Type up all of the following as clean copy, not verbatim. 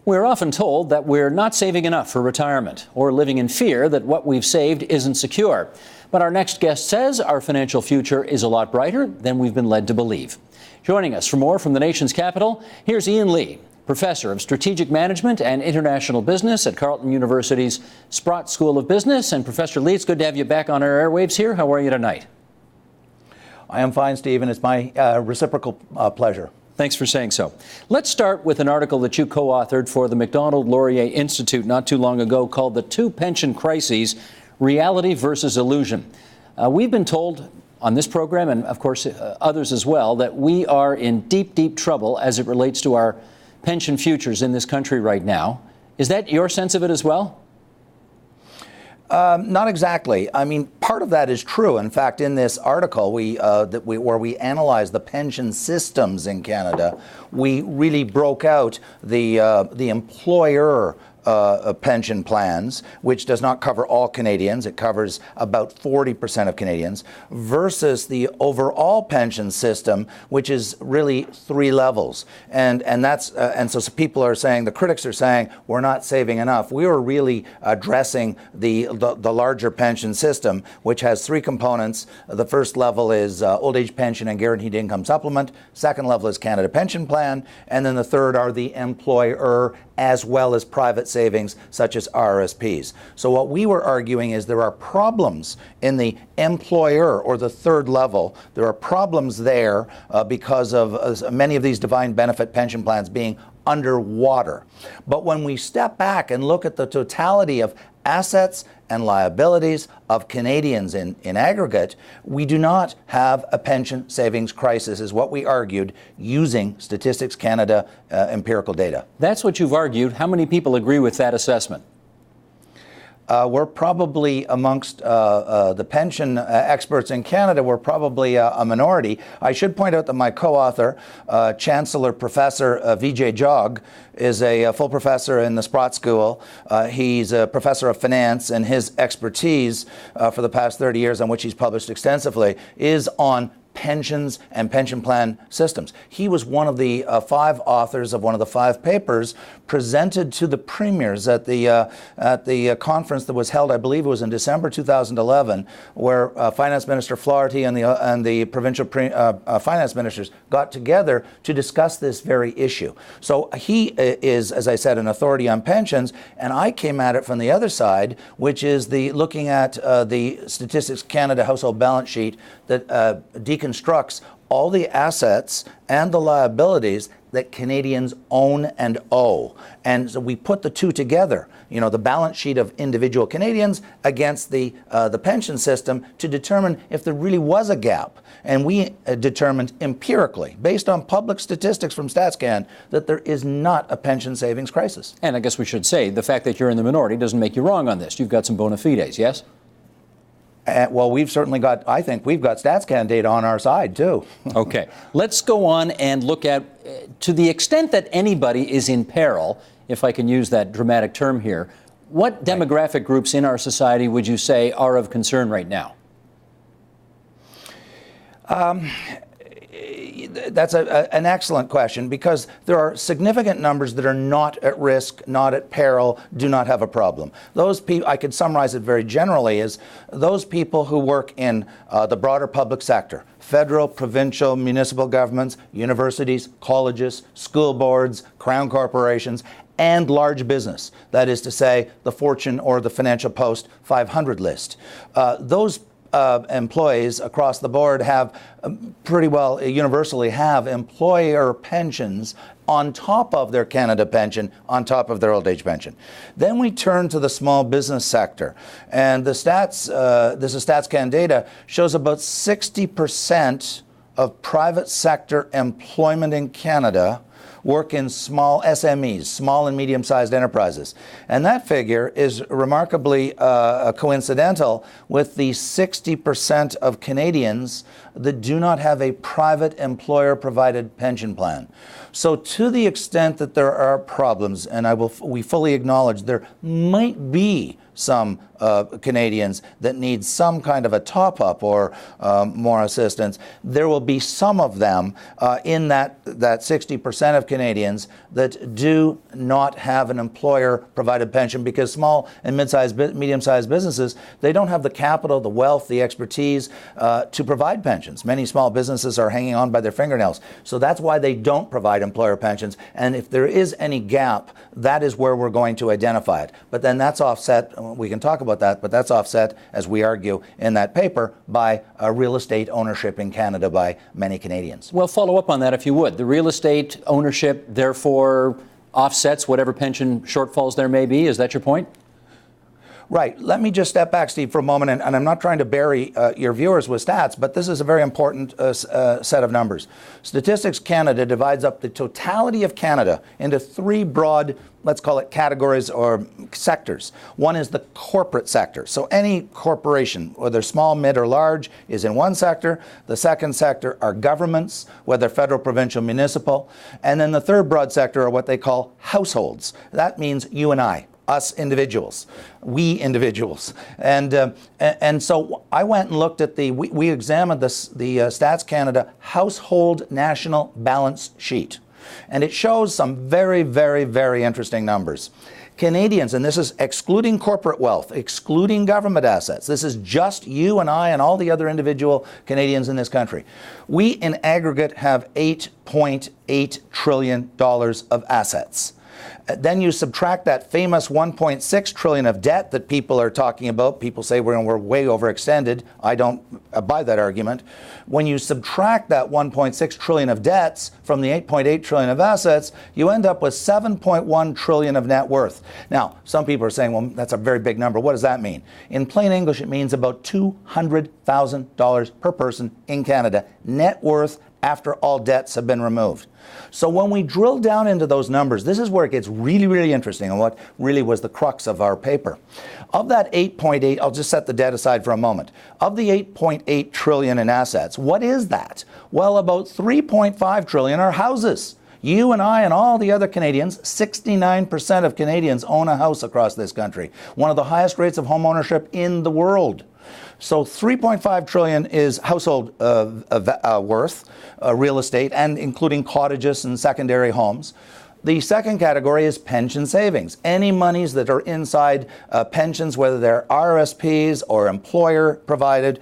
We're often told that we're not saving enough for retirement, or living in fear that what we've saved isn't secure. But our next guest says our financial future is a lot brighter than we've been led to believe. Joining us for more from the nation's capital, here's Ian Lee, Professor of Strategic Management and International Business at Carleton University's Sprott School of Business. And Professor Lee, it's good to have you back on our airwaves here. How are you tonight? I am fine, Steve, and it's my reciprocal pleasure. Thanks for saying so. Let's start with an article that you co-authored for the Macdonald-Laurier Institute not too long ago called The Two Pension Crises, Reality versus Illusion. We've been told on this program, and of course others as well, that we are in deep, deep trouble as it relates to our pension futures in this country right now. Is that your sense of it as well? Not exactly. I mean, part of that is true. In fact, in this article where we analyze the pension systems in Canada, we really broke out the employer pension plans, which does not cover all Canadians. It covers about 40% of Canadians, versus the overall pension system, which is really 3 levels. And so people are saying, the critics are saying, we're not saving enough. We are really addressing the larger pension system, which has 3 components. The first level is old age pension and guaranteed income supplement. Second level is Canada Pension Plan. And then the third are the employer as well as private savings such as RSPs. So what we were arguing is there are problems in the employer, or the third level. There are problems there because of many of these defined benefit pension plans being underwater. But when we step back and look at the totality of assets and liabilities of Canadians in aggregate, we do not have a pension savings crisis, is what we argued using Statistics Canada empirical data. That's what you've argued. How many people agree with that assessment? We're probably amongst the pension experts in Canada, we're probably a minority. I should point out that my co-author, Chancellor Professor Vijay Jog, is a full professor in the Sprott School. He's a professor of finance, and his expertise for the past 30 years, on which he's published extensively, is on pensions and pension plan systems. He was one of the 5 authors of one of the 5 papers presented to the premiers at the conference that was held, I believe it was in December 2011, where Finance Minister Flaherty and the provincial finance ministers got together to discuss this very issue. So he is, as I said, an authority on pensions, and I came at it from the other side, which is looking at the Statistics Canada household balance sheet that deconstructs all the assets and the liabilities that Canadians own and owe. And so we put the two together, the balance sheet of individual Canadians against the pension system, to determine if there really was a gap. And we determined empirically, based on public statistics from StatsCan, that there is not a pension savings crisis. And I guess we should say the fact that you're in the minority doesn't make you wrong on this. You've got some bona fides, yes? Well, we've certainly got, I think we've got StatsCan data on our side, too. Okay. Let's go on and look at, to the extent that anybody is in peril, if I can use that dramatic term here, what demographic groups in our society would you say are of concern right now? That's an excellent question, because there are significant numbers that are not at risk, not at peril, do not have a problem. Those people, I could summarize it very generally, as those people who work in the broader public sector: federal, provincial, municipal governments, universities, colleges, school boards, crown corporations, and large business. That is to say, the Fortune or the Financial Post 500 list. Those employees across the board have pretty well universally have employer pensions on top of their Canada pension, on top of their old age pension. Then we turn to the small business sector, and the stats, this is StatsCan data, shows about 60% of private sector employment in Canada work in small SMEs, small and medium-sized enterprises. And that figure is remarkably coincidental with the 60% of Canadians that do not have a private employer-provided pension plan. So to the extent that there are problems, and we fully acknowledge there might be some Canadians that need some kind of a top-up or more assistance. There will be some of them in that 60% of Canadians that do not have an employer-provided pension, because small and medium-sized businesses, they don't have the capital, the wealth, the expertise to provide pensions. Many small businesses are hanging on by their fingernails. So that's why they don't provide employer pensions. And if there is any gap, that is where we're going to identify it. But then that's offset, we can talk about that, but that's offset, as we argue in that paper, by real estate ownership in Canada by many Canadians. Well, follow up on that if you would. The real estate ownership, therefore, offsets whatever pension shortfalls there may be. Is that your point? Right. Let me just step back, Steve, for a moment, and I'm not trying to bury your viewers with stats, but this is a very important set of numbers. Statistics Canada divides up the totality of Canada into three broad, let's call it categories or sectors. One is the corporate sector. So any corporation, whether small, mid, or large, is in one sector. The second sector are governments, whether federal, provincial, municipal. And then the third broad sector are what they call households. That means you and I. Us individuals, we individuals. And so I went and looked at we examined the Stats Canada Household National Balance Sheet. And it shows some very, very, very interesting numbers. Canadians, and this is excluding corporate wealth, excluding government assets, this is just you and I and all the other individual Canadians in this country. We in aggregate have $8.8 trillion of assets. Then you subtract that famous $1.6 trillion of debt that people are talking about. People say we're way overextended. I don't buy that argument. When you subtract that $1.6 trillion of debts from the $8.8 trillion of assets, you end up with $7.1 trillion of net worth. Now, some people are saying, well, that's a very big number. What does that mean? In plain English, it means about $200,000 per person in Canada, net worth after all debts have been removed. So when we drill down into those numbers, this is where it gets really, really interesting and what really was the crux of our paper. Of that 8.8, I'll just set the debt aside for a moment. Of the 8.8 trillion in assets, what is that? Well, about 3.5 trillion are houses. You and I and all the other Canadians, 69% of Canadians own a house across this country, one of the highest rates of home ownership in the world. So 3.5 trillion is household worth, real estate, and including cottages and secondary homes. The second category is pension savings. Any monies that are inside pensions, whether they're RSPs or employer-provided,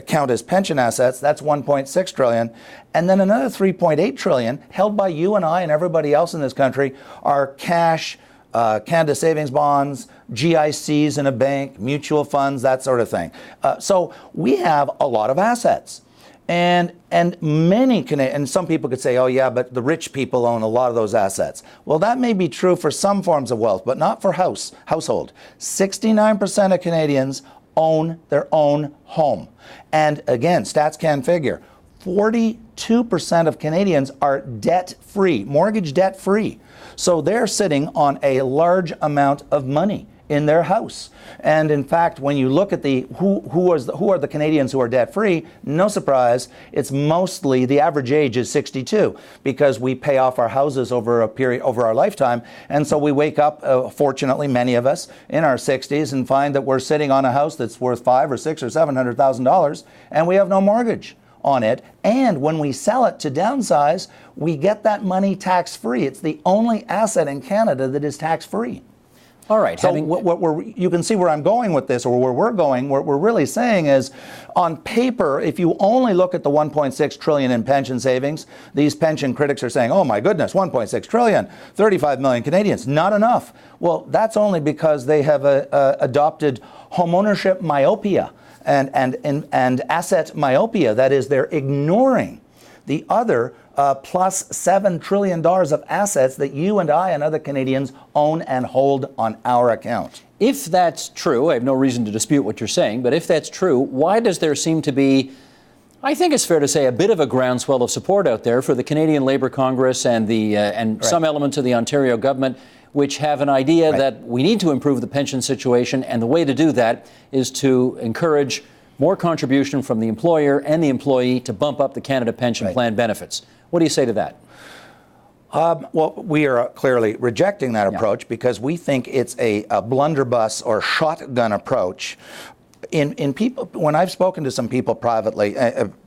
count as pension assets. That's 1.6 trillion. And then another 3.8 trillion held by you and I and everybody else in this country are cash, Canada savings bonds, GICs in a bank, mutual funds, that sort of thing. So we have a lot of assets. And many and some people could say, oh yeah, but the rich people own a lot of those assets. Well, that may be true for some forms of wealth, but not for household. 69% of Canadians own their own home. And again, StatsCan figure, 42% of Canadians are debt-free, mortgage debt-free. So they're sitting on a large amount of money in their house. And in fact, when you look at who are the Canadians who are debt-free, no surprise, it's mostly the average age is 62 because we pay off our houses over our lifetime. And so we wake up, fortunately, many of us in our 60s and find that we're sitting on a house that's worth $500,000 or $600,000 or $700,000 and we have no mortgage on it. And when we sell it to downsize, we get that money tax-free. It's the only asset in Canada that is tax-free. All right. So you can see where I'm going with this, or where we're going. What we're really saying is, on paper, if you only look at the 1.6 trillion in pension savings, these pension critics are saying, oh my goodness, 1.6 trillion, 35 million Canadians, not enough. Well, that's only because they have adopted homeownership myopia and asset myopia. That is, they're ignoring the other plus $7 trillion of assets that you and I and other Canadians own and hold on our account. If that's true, I have no reason to dispute what you're saying, but if that's true, why does there seem to be, I think it's fair to say, a bit of a groundswell of support out there for the Canadian Labour Congress and some elements of the Ontario government which have an idea that we need to improve the pension situation, and the way to do that is to encourage more contribution from the employer and the employee to bump up the Canada Pension Plan benefits. What do you say to that? Well, we are clearly rejecting that approach because we think it's a blunderbuss or shotgun approach. In people, when I've spoken to some people privately,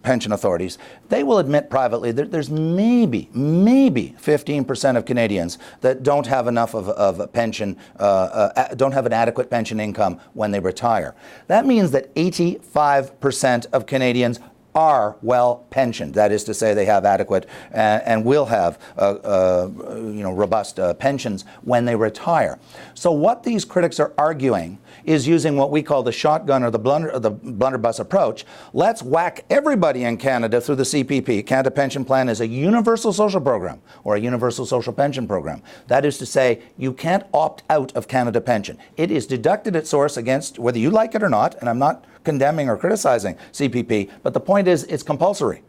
pension authorities, they will admit privately that there's maybe 15% of Canadians that don't have enough of a pension, don't have an adequate pension income when they retire. That means that 85% of Canadians are well pensioned. That is to say, they have adequate and will have robust pensions when they retire. So what these critics are arguing is using what we call the shotgun or the blunderbuss approach. Let's whack everybody in Canada through the CPP. Canada Pension Plan is a universal social program or a universal social pension program. That is to say, you can't opt out of Canada Pension. It is deducted at source against whether you like it or not, and I'm not condemning or criticizing CPP, but the point is it's compulsory.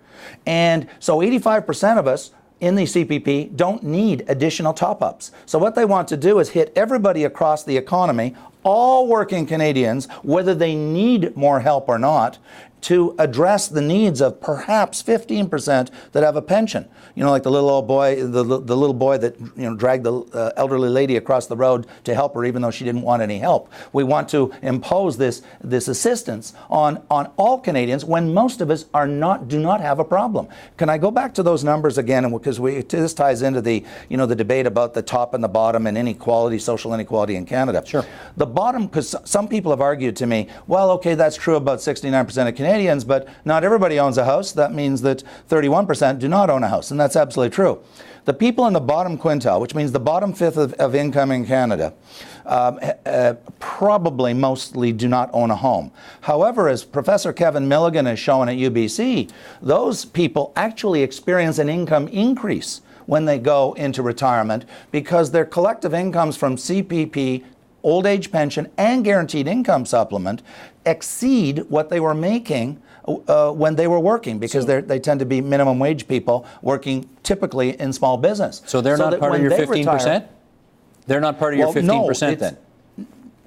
And so 85% of us in the CPP don't need additional top-ups. So what they want to do is hit everybody across the economy, all working Canadians, whether they need more help or not, to address the needs of perhaps 15% that have a pension. You know, like the little old boy, the little boy that dragged the elderly lady across the road to help her, even though she didn't want any help. We want to impose this assistance on all Canadians when most of us do not have a problem. Can I go back to those numbers again? And because this ties into the the debate about the top and the bottom and inequality, social inequality in Canada. Sure. The bottom, because some people have argued to me, well, okay, that's true about 69% of Canadians, but not everybody owns a house. That means that 31% do not own a house, and that's absolutely true. The people in the bottom quintile, which means the bottom fifth of income in Canada, probably mostly do not own a home. However, as Professor Kevin Milligan has shown at UBC, those people actually experience an income increase when they go into retirement because their collective incomes from CPP, old age pension, and guaranteed income supplement exceed what they were making when they were working, because they tend to be minimum wage people working typically in small business. So they're not part of your 15%? They're not part of your 15% then?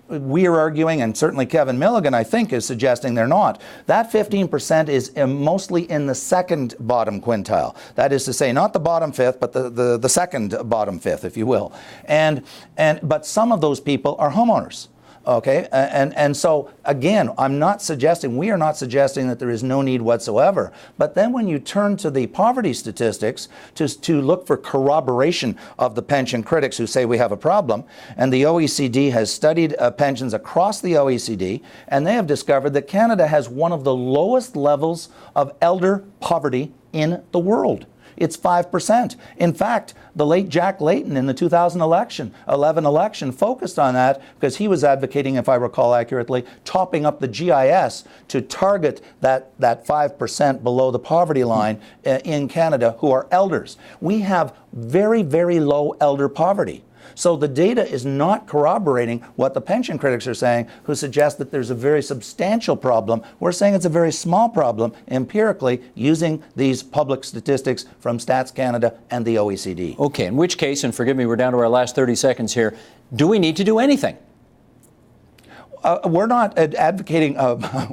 We are arguing, and certainly Kevin Milligan, I think, is suggesting they're not. That 15% is mostly in the second bottom quintile. That is to say, not the bottom fifth, but the second bottom fifth, if you will. But some of those people are homeowners. Okay, and so again, we are not suggesting that there is no need whatsoever. But then when you turn to the poverty statistics to look for corroboration of the pension critics who say we have a problem, and the OECD has studied pensions across the OECD, and they have discovered that Canada has one of the lowest levels of elder poverty in the world. It's 5%. In fact, the late Jack Layton in the 2011 election focused on that because he was advocating, if I recall accurately, topping up the GIS to target that 5% below the poverty line in Canada who are elders. We have very, very low elder poverty. So the data is not corroborating what the pension critics are saying, who suggest that there's a very substantial problem. We're saying it's a very small problem empirically using these public statistics from Stats Canada and the OECD. Okay, in which case, and forgive me, we're down to our last 30 seconds here, do we need to do anything? We're not advocating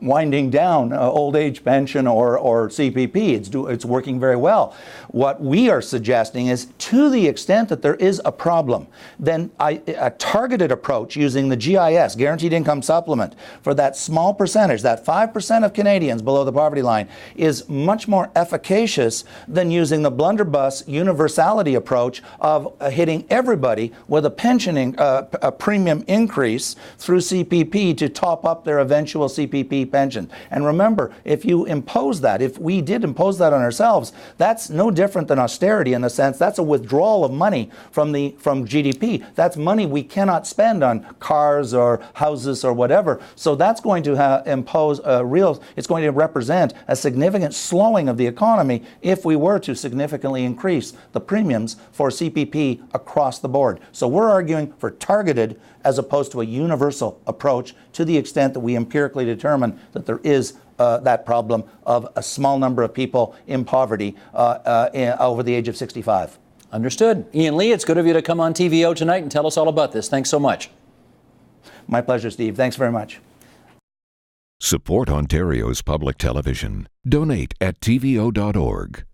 winding down old age pension or CPP. It's working very well. What we are suggesting is, to the extent that there is a problem, then a targeted approach using the GIS, Guaranteed Income Supplement, for that small percentage, that 5% of Canadians below the poverty line, is much more efficacious than using the blunderbuss universality approach of hitting everybody with a pensioning a premium increase through CPP to top up their eventual CPP pension. And remember, if you impose that, if we did impose that on ourselves, that's no different than austerity in the sense that's a withdrawal of money from GDP. That's money we cannot spend on cars or houses or whatever. So that's going to impose it's going to represent a significant slowing of the economy if we were to significantly increase the premiums for CPP across the board. So we're arguing for targeted as opposed to a universal approach, to the extent that we empirically determine that there is that problem of a small number of people in poverty over the age of 65. Understood. Ian Lee, it's good of you to come on TVO tonight and tell us all about this. Thanks so much. My pleasure, Steve. Thanks very much. Support Ontario's public television. Donate at tvo.org.